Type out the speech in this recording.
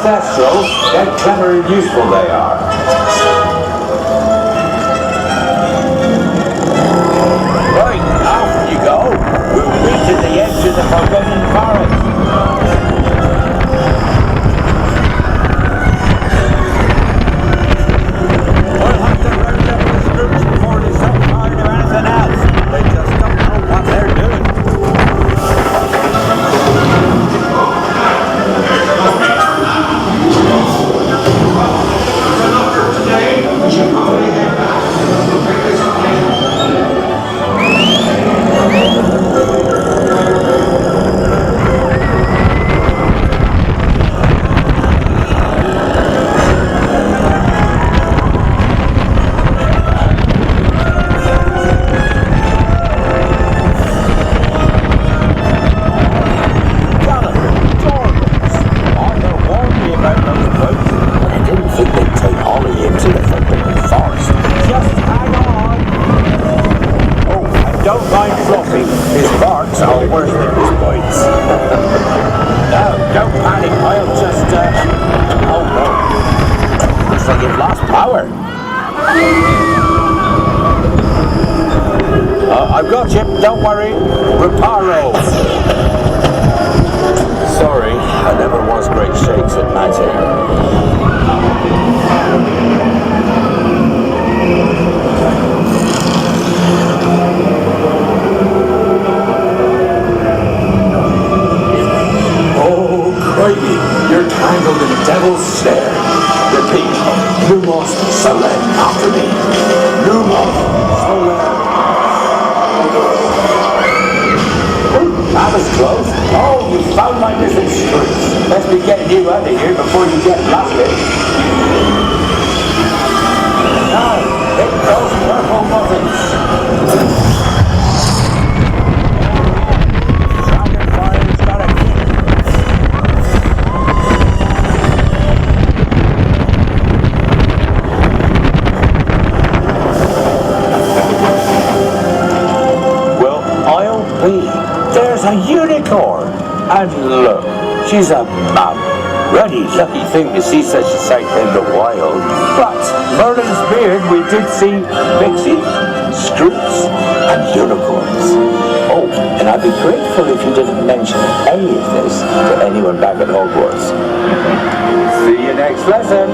ancestral, then clever and useful they are. Right, off you go. We'll meet at the edge of the forbidden forest. We'll have to round up the screws before they set fire to anything else. They just don't know what they're doing. I've got you, don't worry. Reparo. Sorry, I never was great shakes at magic. Oh, crikey, you're tangled in a devil's snare. Repeat, Lumos Solen after me. Lumos Solen. That was close. Oh, you found my missing screws. Let's be getting you out of here before you get blasted. Now, hit those purple buttons. Dragonfire's got a kick. Well, I'll be. There's a unicorn! And look, she's a mum. Really lucky thing to see such a sight in the wild. But Merlin's beard, we did see pixies, scroots, and unicorns. Oh, and I'd be grateful if you didn't mention any of this to anyone back at Hogwarts. See you next lesson!